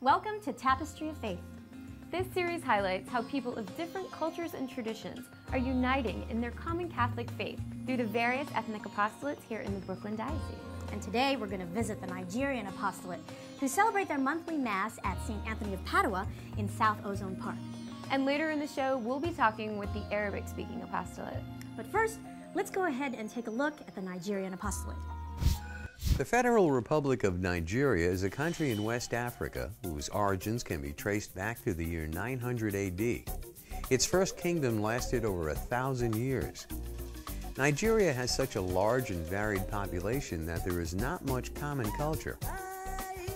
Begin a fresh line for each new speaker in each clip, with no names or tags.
Welcome to Tapestry of Faith.
This series highlights how people of different cultures and traditions are uniting in their common Catholic faith through the various ethnic apostolates here in the Brooklyn Diocese.
And today we're going to visit the Nigerian Apostolate, who celebrate their monthly Mass at St. Anthony of Padua in South Ozone Park.
And later in the show, we'll be talking with the Arabic-speaking apostolate.
But first, let's go ahead and take a look at the Nigerian Apostolate.
The Federal Republic of Nigeria is a country in West Africa whose origins can be traced back to the year 900 AD. Its first kingdom lasted over 1,000 years. Nigeria has such a large and varied population that there is not much common culture.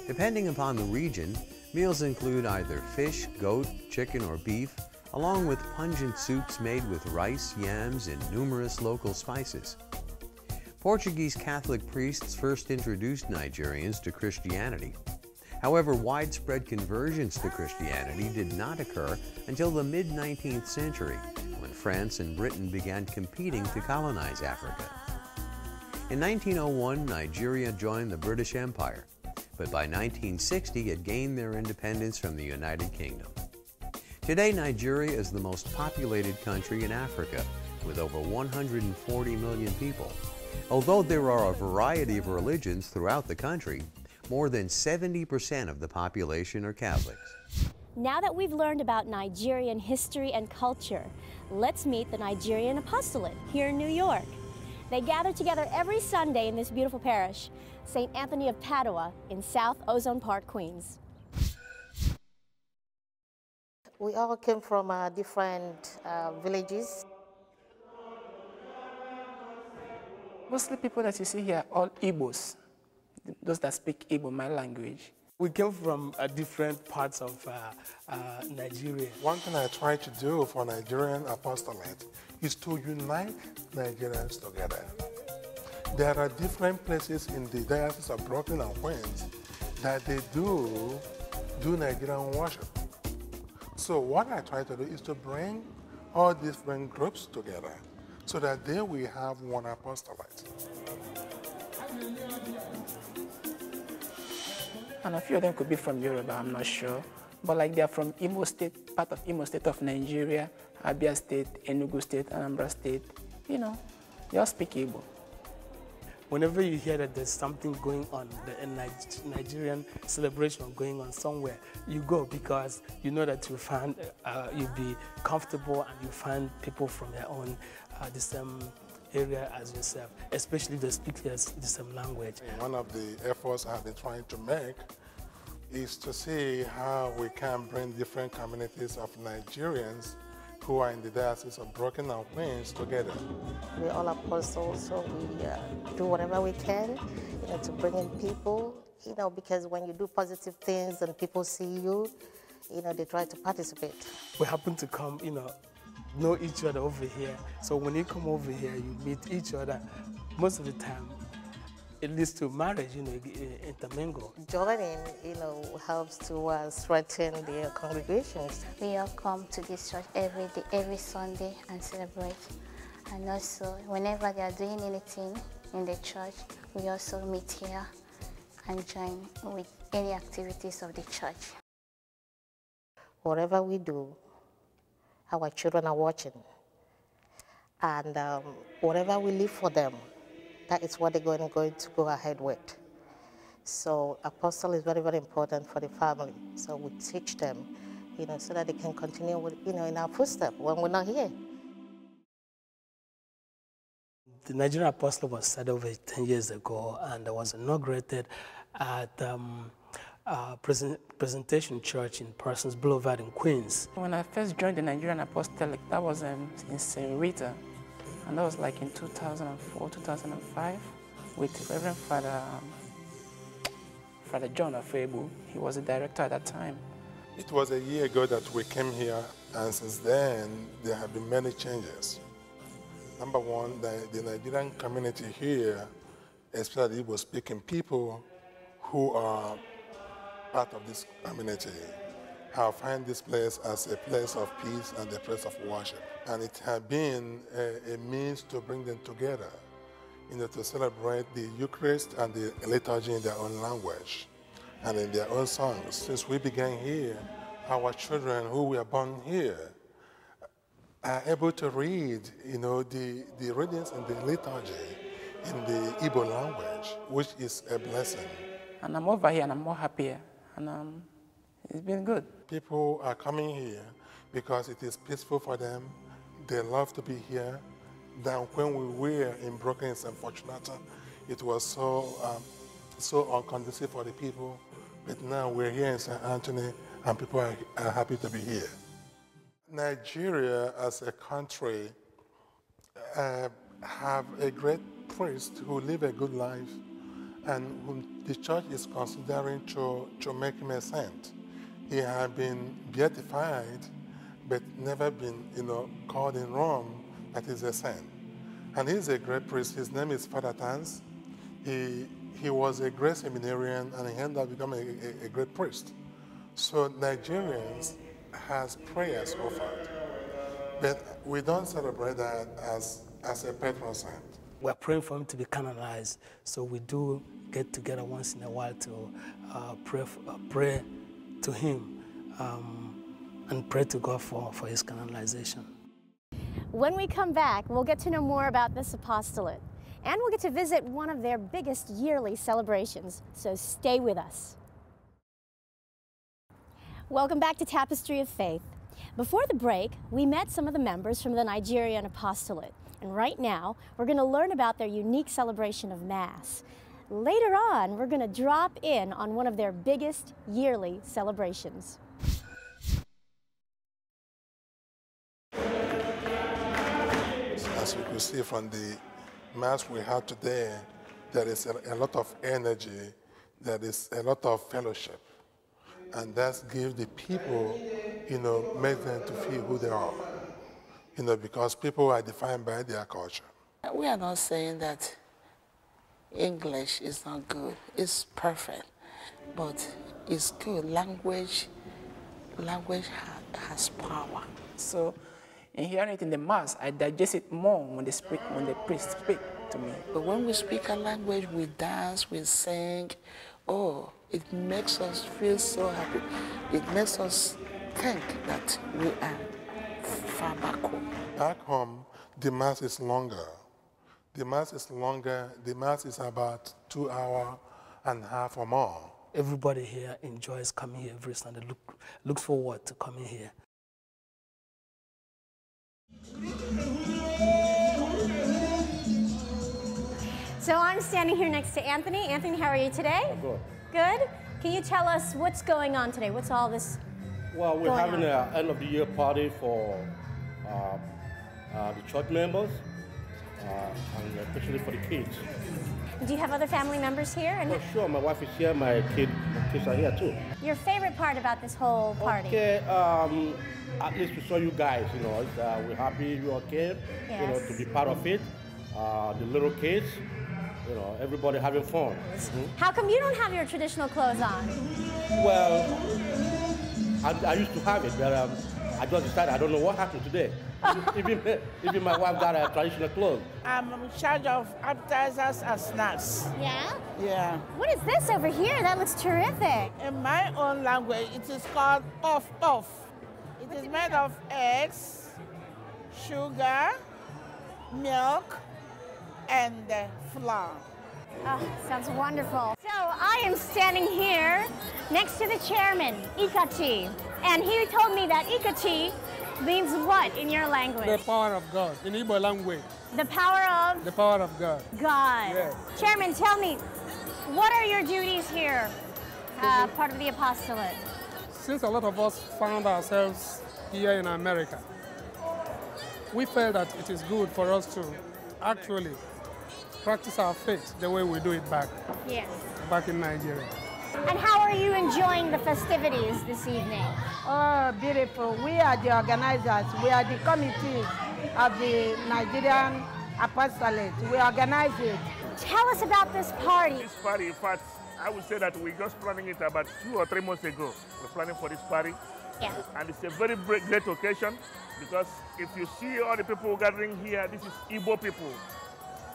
Depending upon the region, meals include either fish, goat, chicken, or beef, along with pungent soups made with rice, yams, and numerous local spices. Portuguese Catholic priests first introduced Nigerians to Christianity. However, widespread conversions to Christianity did not occur until the mid-19th century, when France and Britain began competing to colonize Africa. In 1901, Nigeria joined the British Empire, but by 1960 it gained their independence from the United Kingdom. Today, Nigeria is the most populated country in Africa, with over 140 million people. Although there are a variety of religions throughout the country, more than 70% of the population are Catholics.
Now that we've learned about Nigerian history and culture, let's meet the Nigerian Apostolate here in New York. They gather together every Sunday in this beautiful parish, St. Anthony of Padua in South Ozone Park, Queens.
We all came from different villages.
Mostly people that you see here are all Igbos, those that speak Igbo, my language.
We came from different parts of Nigeria.
One thing I try to do for Nigerian Apostolate is to unite Nigerians together. There are different places in the Diocese of Brooklyn and Queens that they do Nigerian worship. So what I try to do is to bring all different groups together so that there we have one apostolate.
And a few of them could be from Europe, I'm not sure. But like they're from Imo State, part of Imo State of Nigeria, Abia State, Enugu State, Anambra State. You know, they all speak Igbo.
Whenever you hear that there's something going on, a Nigerian celebration going on somewhere, you go because you know that you'll be comfortable and you find people from your own the same area as yourself, especially the speakers the same language.
One of the efforts I've been trying to make is to see how we can bring different communities of Nigerians who are in the Diocese of Brooklyn and Queens together.
We're all apostles, so we do whatever we can, to bring in people, because when you do positive things and people see you, they try to participate.
We happen to come, know each other over here. So when you come over here, you meet each other. Most of the time, it leads to marriage, intermingle.
Joining, helps to strengthen the congregations.
We all come to this church every day, every Sunday and celebrate. And also, whenever they are doing anything in the church, we also meet here and join with any activities of the church.
Whatever we do, our children are watching. And whatever we leave for them, that is what they're going to go ahead with. So apostle is very, very important for the family. So we teach them, so that they can continue with, in our footsteps when we're not here.
The Nigerian Apostolate was started over 10 years ago and was inaugurated at Presentation Church in Parsons Boulevard in Queens.
When I first joined the Nigerian Apostolic, that was in St. Rita, and that was like in 2004, 2005, with Reverend Father John Afebu. He was the director at that time.
It was a year ago that we came here, and since then, there have been many changes. Number one, the Nigerian community here, especially Igbo-speaking people who are part of this community, have found this place as a place of peace and a place of worship. And it has been a means to bring them together, to celebrate the Eucharist and the liturgy in their own language. and in their own songs. Since we began here, our children who were born here are able to read, the readings in the liturgy in the Igbo language, which is a blessing.
And I'm over here and I'm more happier, and it's been good.
People are coming here because it is peaceful for them. They love to be here. Then when we were in Brooklyn and St. Fortunata, it was so unconducive for the people. But now we're here in St. Anthony and people are happy to be here. Nigeria as a country have a great priest who live a good life and whom the church is considering to make him a saint. He had been beatified but never been called in Rome that is a saint. And he's a great priest. His name is Father Tans. He was a great seminarian and he ended up becoming a great priest. So Nigerians has prayers offered, but we don't celebrate that as a patron saint.
We're praying for him to be canonized, so we do get together once in a while to pray to him and pray to God for his canonization.
When we come back, we'll get to know more about this apostolate, and we'll get to visit one of their biggest yearly celebrations, so stay with us. Welcome back to Tapestry of Faith. Before the break, we met some of the members from the Nigerian Apostolate, and right now, we're going to learn about their unique celebration of Mass. Later on, we're going to drop in on one of their biggest yearly celebrations.
As you could see from the Mass we had today, there is a lot of energy, there is a lot of fellowship. And that gives the people, make them to feel who they are. Because people are defined by their culture.
We are not saying that English is not good. It's perfect, but it's good. Language has power.
So in hearing it in the Mass, I digest it more when the priest speak to me.
But when we speak a language, we dance, we sing. Oh, it makes us feel so happy. It makes us think that we are far back home.
Back home, the Mass is longer. The Mass is longer. The Mass is about 2.5 hours or more.
Everybody here enjoys coming here every Sunday, looks forward to coming here.
So I'm standing here next to Anthony. Anthony, how are you today?
Good.
Good? Can you tell us what's going on today? What's all this
Well, we're having an end-of-the-year party for the church members, and especially for the kids.
Do you have other family members here? And
Sure, my wife is here, my kids are here too.
your favorite part about this whole party?
Okay, at least we saw you guys, we're happy you came,
Yes.
to be part of it. The little kids, everybody having fun.
How come you don't have your traditional clothes on?
Well, I used to have it, but I just decided I don't know what happened today. Even my wife got a traditional clothes.
I'm in charge of appetizers and snacks.
Yeah?
Yeah.
What is this over here? That looks terrific.
In my own language, it is called off. It is made of eggs, sugar, milk, and flour.
Oh, sounds wonderful. So I am standing here next to the chairman, Ikachi, and he told me that Ikachi means what in your language?
The power of God, in Igbo language.
The power of?
The power of God.
God.
Yes.
Chairman, tell me, what are your duties here, part of the apostolate?
Since a lot of us found ourselves here in America, we felt that it is good for us to actually practice our faith the way we do it back in Nigeria.
And how are you enjoying the festivities this evening?
Oh, beautiful. We are the organizers. We are the committee of the Nigerian Apostolates. We organize it.
Tell us about this party.
This party, in fact, I would say that we're just planning it about 2 or 3 months ago. We're planning for this party.
Yeah.
And it's a very great occasion because if you see all the people gathering here, this is Igbo people.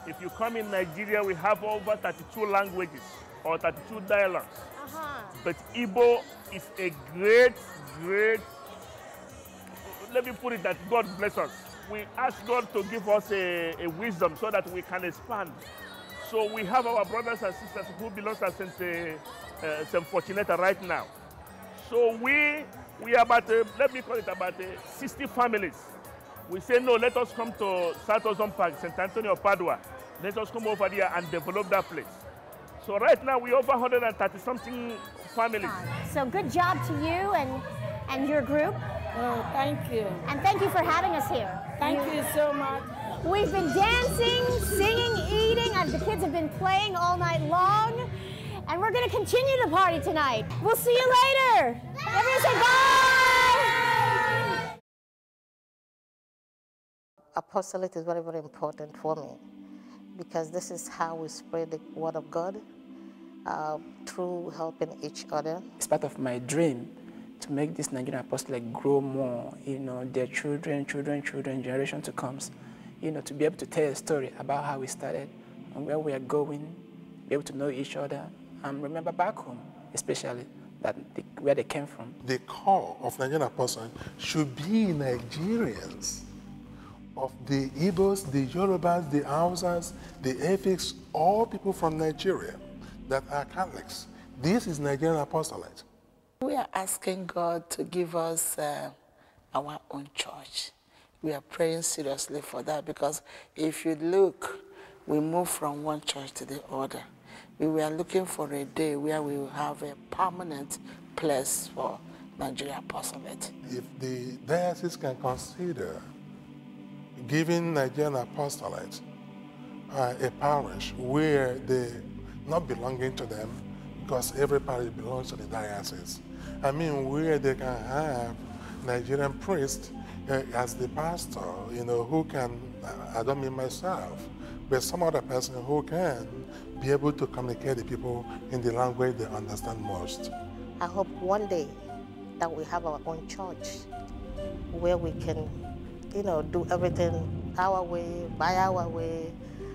If you come in Nigeria, we have over 32 languages or 32 dialects. But Igbo is a great, let me put it that God bless us. We ask God to give us a wisdom so that we can expand. So we have our brothers and sisters who belong to St. Fortunata right now. So we are about, let me call it about 60 families. We say, no, let us come to South Ozone Park, St. Antonio of Padua. Let us come over there and develop that place. So right now, we over 130-something families.
So good job to you and your group.
Oh, thank you.
And thank you for having us here.
Thank you so much.
We've been dancing, singing, eating, and the kids have been playing all night long. And we're going to continue to party tonight. We'll see you later. Everyone say bye.
Apostolate is very, very important for me because this is how we spread the word of God through helping each other.
It's part of my dream to make this Nigerian apostolate grow more, their children, generation to come, to be able to tell a story about how we started and where we are going, be able to know each other, and remember back home, especially where they came from.
The core of Nigerian apostolate should be Nigerians, of the Igbos, the Yorubas, the Hausas, the Efiks, all people from Nigeria that are Catholics. This is Nigerian apostolate.
We are asking God to give us our own church. We are praying seriously for that because if you look, we move from one church to the other. We were looking for a day where we will have a permanent place for Nigerian apostolate.
If the diocese can consider giving Nigerian apostolate a parish where they not belonging to them, because every parish belongs to the diocese. I mean, where they can have Nigerian priest as the pastor, who can, I don't mean myself, but some other person who can be able to communicate to people in the language they understand most.
I hope one day that we have our own church where we can, do everything our way, by our way,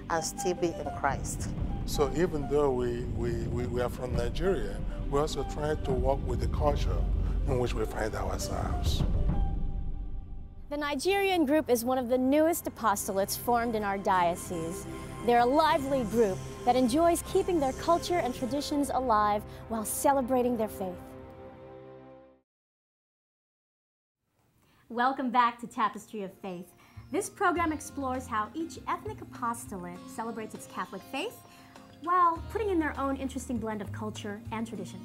and still be in Christ.
So even though we are from Nigeria, we also try to work with the culture in which we find ourselves.
The Nigerian group is one of the newest apostolates formed in our diocese. They're a lively group that enjoys keeping their culture and traditions alive while celebrating their faith. Welcome back to Tapestry of Faith. This program explores how each ethnic apostolate celebrates its Catholic faith while putting in their own interesting blend of culture and tradition.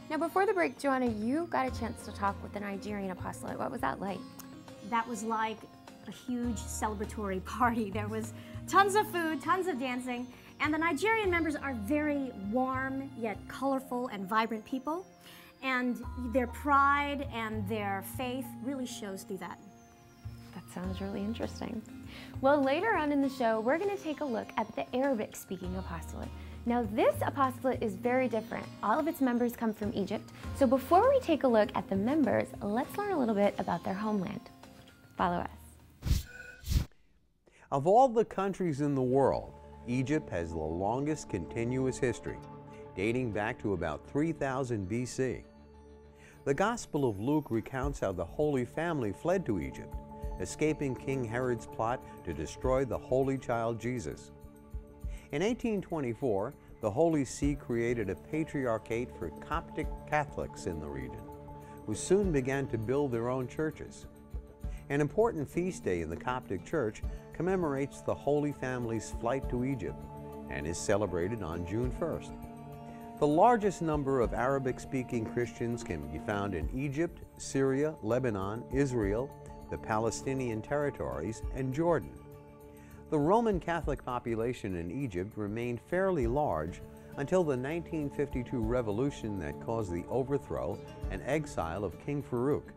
Now, before the break, Joanna, you got a chance to talk with the Nigerian apostolate. What was that like?
That was like a huge celebratory party. There was tons of food, tons of dancing, and the Nigerian members are very warm yet colorful and vibrant people, and their pride and their faith really shows through that.
That sounds really interesting. Well, later on in the show, we're going to take a look at the Arabic-speaking apostolate. Now, this apostolate is very different. All of its members come from Egypt. So before we take a look at the members, let's learn a little bit about their homeland. Follow us.
Of all the countries in the world, Egypt has the longest continuous history, dating back to about 3000 BC. The Gospel of Luke recounts how the Holy Family fled to Egypt, escaping King Herod's plot to destroy the Holy Child Jesus. In 1824, the Holy See created a patriarchate for Coptic Catholics in the region, who soon began to build their own churches. An important feast day in the Coptic Church commemorates the Holy Family's flight to Egypt and is celebrated on June 1st. The largest number of Arabic-speaking Christians can be found in Egypt, Syria, Lebanon, Israel, the Palestinian territories, and Jordan. The Roman Catholic population in Egypt remained fairly large until the 1952 revolution that caused the overthrow and exile of King Farouk.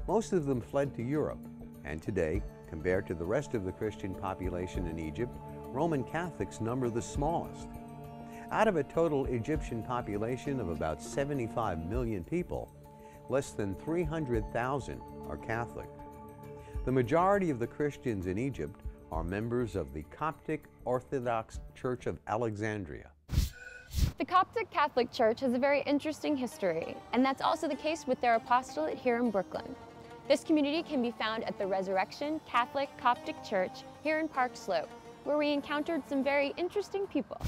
Most of them fled to Europe, and today, compared to the rest of the Christian population in Egypt, Roman Catholics number the smallest. Out of a total Egyptian population of about 75 million people, less than 300,000 are Catholic. The majority of the Christians in Egypt are members of the Coptic Orthodox Church of Alexandria.
The Coptic Catholic Church has a very interesting history, and that's also the case with their apostolate here in Brooklyn. This community can be found at the Resurrection Catholic Coptic Church here in Park Slope, where we encountered some very interesting people.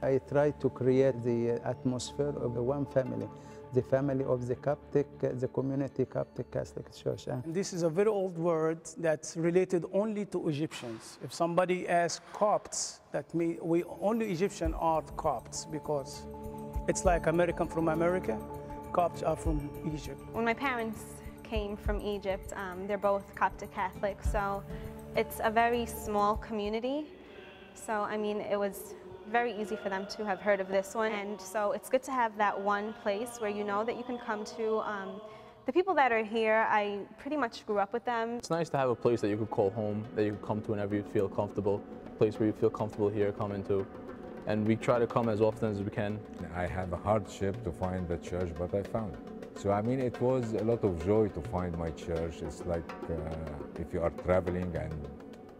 I try to create the atmosphere of the one family, the family of the Coptic, the community Coptic Catholic Church.
This is a very old word that's related only to Egyptians. If somebody asks Copts, that means we only Egyptians are Copts, because it's like American from America, Copts are from Egypt.
When my parents came from Egypt, they're both Coptic Catholic, so it's a very small community. So, I mean, it was very easy for them to have heard of this one, and so it's good to have that one place where you know that you can come to. The people that are here, I pretty much grew up with them.
It's nice to have a place that you could call home, that you could come to whenever you feel comfortable, a place where you feel comfortable here coming to. And we try to come as often as we can.
I had a hardship to find the church, but I found it. So I mean, it was a lot of joy to find my church. It's like if you are traveling and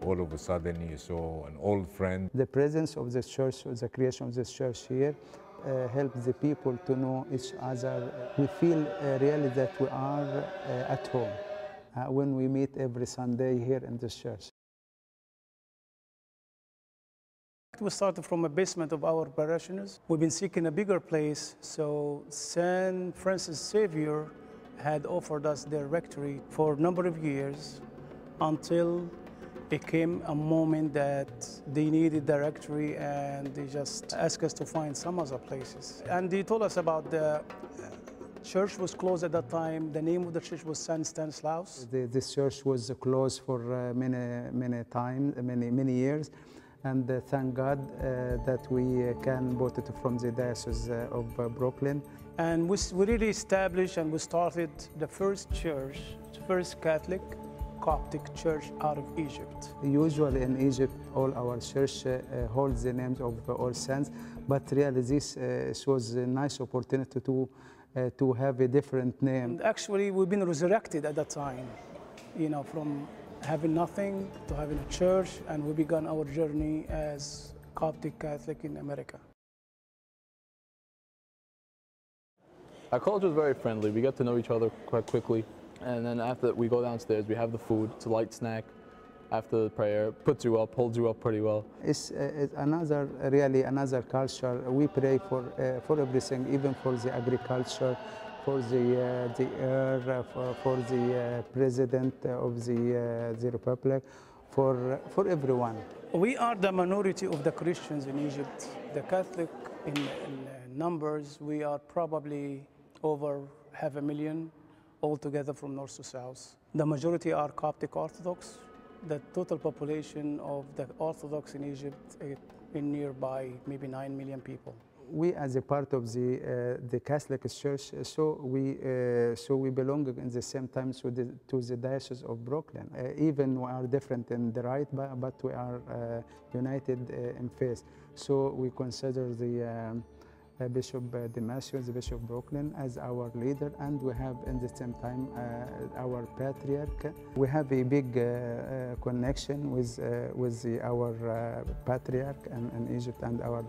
all of a sudden you saw an old friend.
The presence of the church, the creation of this church here, helps the people to know each other. We feel really that we are at home when we meet every Sunday here in this church.
We started from a basement of our parishioners. We've been seeking a bigger place, so St. Francis Xavier had offered us their rectory for a number of years until it came a moment that they needed the rectory and they just asked us to find some other places. And they told us about the church was closed at that time. The name of the church was St. Stanislaus.
This church was closed for many years. And thank God that we can bought it from the Diocese of Brooklyn.
And we really established and we started the first church, first Catholic Coptic church out of Egypt.
Usually in Egypt, all our church holds the names of all saints, but really this was a nice opportunity to have a different name.
And actually, we've been resurrected at that time, you know, from having nothing to having a church, and we began our journey as Coptic Catholic in America.
Our culture is very friendly. We get to know each other quite quickly. And then after we go downstairs, we have the food. It's a light snack. After the prayer, puts you up, holds you up pretty well.
It's really another culture. We pray for everything, even for the agriculture, for the air, for the president of the republic, for everyone.
We are the minority of the Christians in Egypt. The Catholic in numbers, we are probably over 500,000 altogether from north to south. The majority are Coptic Orthodox. The total population of the Orthodox in Egypt is nearby maybe 9 million people.
We, as a part of the Catholic Church, so we belong in the same time to the Diocese of Brooklyn. Even we are different in the rite, but we are united in faith. So we consider the Bishop Damasio, the Bishop of Brooklyn, as our leader, and we have in the same time our Patriarch. We have a big connection with our Patriarch in Egypt and our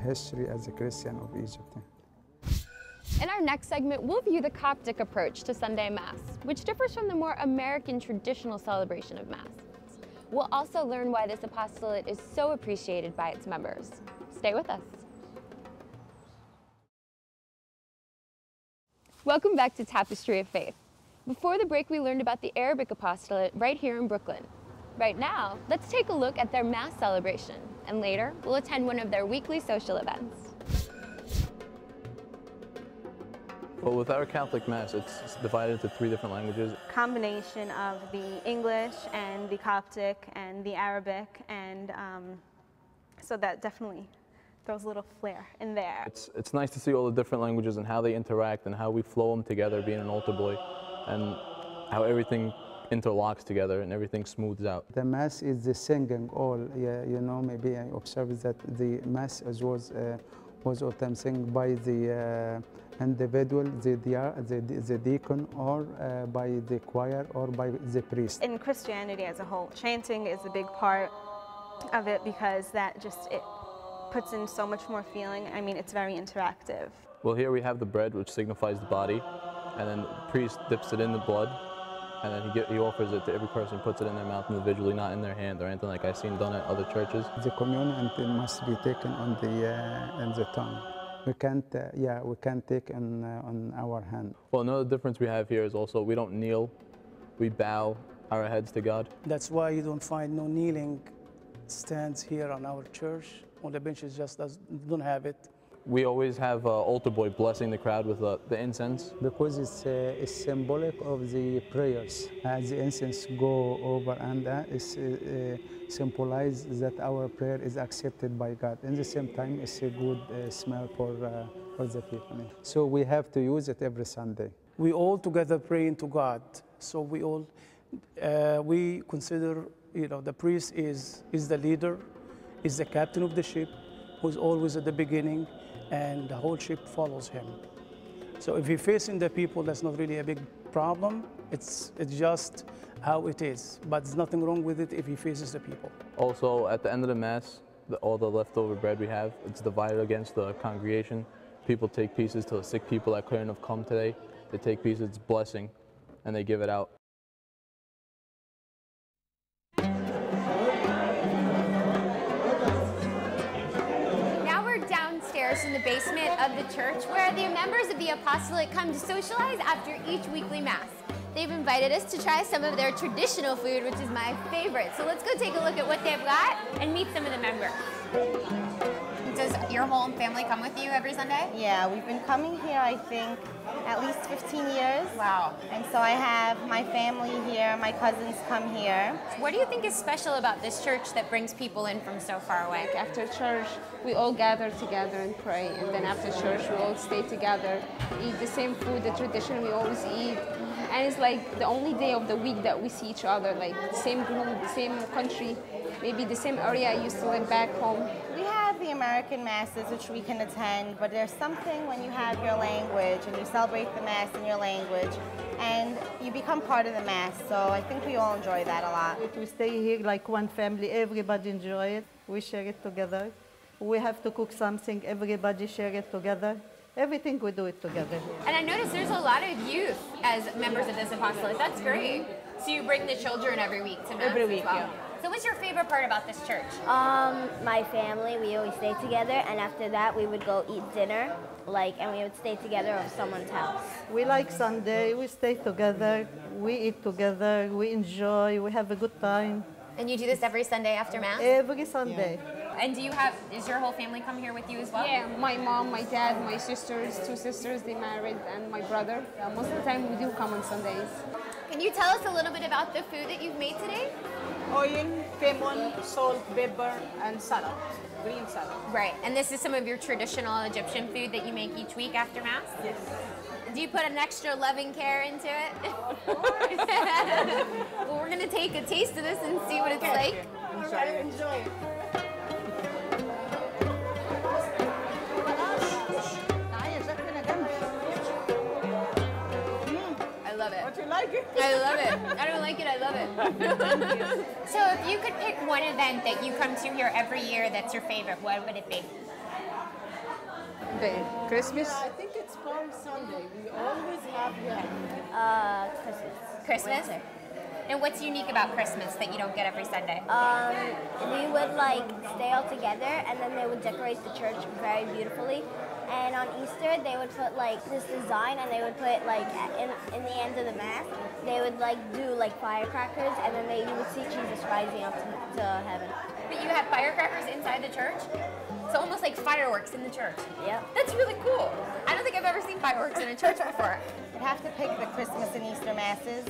history as a Christian of Egypt.
In our next segment, we'll view the Coptic approach to Sunday Mass, which differs from the more American traditional celebration of Mass. We'll also learn why this apostolate is so appreciated by its members. Stay with us. Welcome back to Tapestry of Faith. Before the break, we learned about the Arabic apostolate right here in Brooklyn. Right now, let's take a look at their Mass celebration, and later, we'll attend one of their weekly social events.
Well, with our Catholic Mass, it's divided into 3 different languages.
Combination of the English and the Coptic and the Arabic, and so that definitely throws a little flair in there.
It's nice to see all the different languages and how they interact and how we flow them together being an altar boy, and how everything interlocks together and everything smooths out.
The Mass is the singing all, you know, maybe I observed that the Mass was most of them sing by the individual, the deacon, or by the choir, or by the priest.
In Christianity as a whole, chanting is a big part of it because it puts in so much more feeling. I mean, it's very interactive.
Well, here we have the bread, which signifies the body, and then the priest dips it in the blood, and then he offers it to every person, puts it in their mouth individually, not in their hand or anything like I've seen done at other churches.
The communion must be taken on in the tongue. We can't, we can't take on our hand.
Well, another difference we have here is also we don't kneel, we bow our heads to God.
That's why you don't find no kneeling stands here on our church. On the benches just don't have it.
We always have altar boy blessing the crowd with the incense.
Because it's symbolic of the prayers. As the incense go over and it symbolizes that our prayer is accepted by God. In the same time, it's a good smell for the people. So we have to use it every Sunday.
We all together praying to God. So we all, we consider, the priest is the leader, is the captain of the ship, who's always at the beginning, and the whole ship follows him. So if he's facing the people, that's not really a big problem. It's just how it is. But there's nothing wrong with it if he faces the people.
Also, at the end of the Mass, all the leftover bread we have, it's divided against the congregation. People take pieces to the sick people that couldn't have come today. They take pieces, it's blessing, and they give it out.
In the basement of the church where the members of the apostolate come to socialize after each weekly Mass. They've invited us to try some of their traditional food, which is my favorite. So let's go take a look at what they've got and meet some of the members. Does your whole family come with you every Sunday?
Yeah, we've been coming here, I think, at least 15 years.
Wow.
And so I have my family here, my cousins come here.
What do you think is special about this church that brings people in from so far away?
After church, we all gather together and pray, and then after church, we all stay together, eat the same food, the tradition we always eat. And it's like the only day of the week that we see each other, like the same group, the same country, maybe the same area I used to live back home.
We have the American Masses, which we can attend, but there's something when you have your language and you celebrate the Mass in your language, and you become part of the Mass. So I think we all enjoy that a lot.
If we stay here like one family, everybody enjoy it. We share it together. We have to cook something, everybody share it together. Everything we do it together.
And I noticed there's a lot of youth as members of this apostolate. That's great. So you bring the children every week to Mass
Every week,
as well.
yeah.
So what's your favorite part about this church?
My family, we always stay together, and after that we would go eat dinner, and we would stay together at someone's house.
We like Sunday, we stay together, we eat together, we enjoy, we have a good time.
And you do this every Sunday after Mass?
Every Sunday.
Yeah. And does your whole family come here with you as well?
Yeah, my mom, my dad, my sisters, 2 sisters, they married, and my brother. Most of the time we do come on Sundays.
Can you tell us a little bit about the food that you've made today?
Oil, lemon, salt, pepper, and salad, green salad.
Right, and this is some of your traditional Egyptian food that you make each week after Mass?
Yes.
Do you put an extra loving care into it? Well, we're going to take a taste of this and see what it's like.
All right, enjoy it.
I love it.
Don't you like it?
I love it. I don't like it, I love it. So if you could pick one event that you come to here every year that's your favorite, what would it be?
Christmas? I think it's Palm Sunday. We always have
Christmas.
Christmas?
Winter.
And what's unique about Christmas that you don't get every Sunday?
We would stay all together, and then they would decorate the church very beautifully. And on Easter, they would put this design, and they would put in the end of the Mass, they would do firecrackers, and then you would see Jesus rising up to heaven.
But you have firecrackers inside the church? It's almost like fireworks in the church.
Yep.
That's really cool. I don't think I've ever seen fireworks in a church before.
I'd have to pick the Christmas and Easter Masses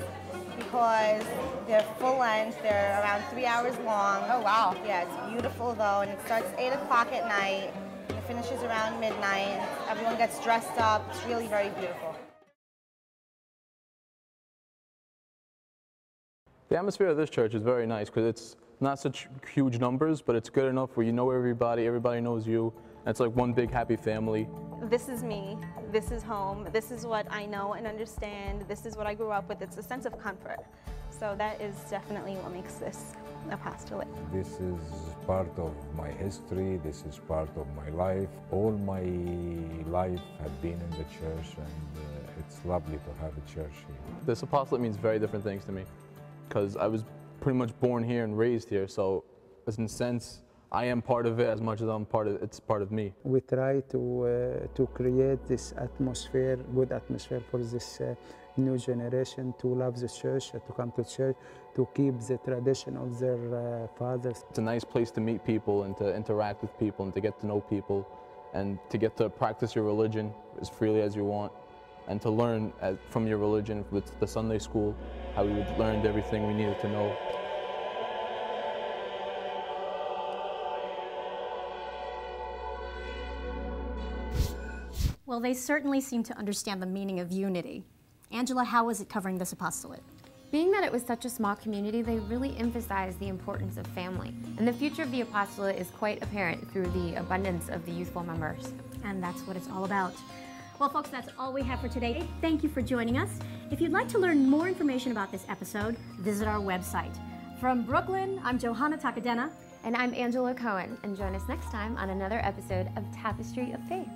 because they're full length. They're around 3 hours long.
Oh, wow.
Yeah, it's beautiful though, and it starts at 8 o'clock at night. It finishes around midnight. Everyone gets dressed up. It's really very beautiful.
The atmosphere of this church is very nice because it's not such huge numbers, but it's good enough where you know everybody, everybody knows you, It's like one big happy family.
This is me, this is home, this is what I know and understand, this is what I grew up with. It's a sense of comfort. So that is definitely what makes this apostolate.
This is part of my history, this is part of my life. All my life have been in the church, and it's lovely to have a church here.
This apostolate means very different things to me, because I was pretty much born here and raised here, so in a sense, I am part of it as much as it's part of me.
We try to create this atmosphere, good atmosphere for this new generation to love the church, to come to church, to keep the tradition of their fathers.
It's a nice place to meet people and to interact with people and to get to know people and to get to practice your religion as freely as you want and to learn from your religion with the Sunday school, how we learned everything we needed to know.
Well, they certainly seem to understand the meaning of unity. Angela, how was it covering this apostolate?
Being that it was such a small community, they really emphasized the importance of family. And the future of the apostolate is quite apparent through the abundance of the youthful members.
And that's what it's all about. Well, folks, that's all we have for today. Thank you for joining us. If you'd like to learn more information about this episode, visit our website. From Brooklyn, I'm Johanna Takadena.
And I'm Angela Cohen. And join us next time on another episode of Tapestry of Faith.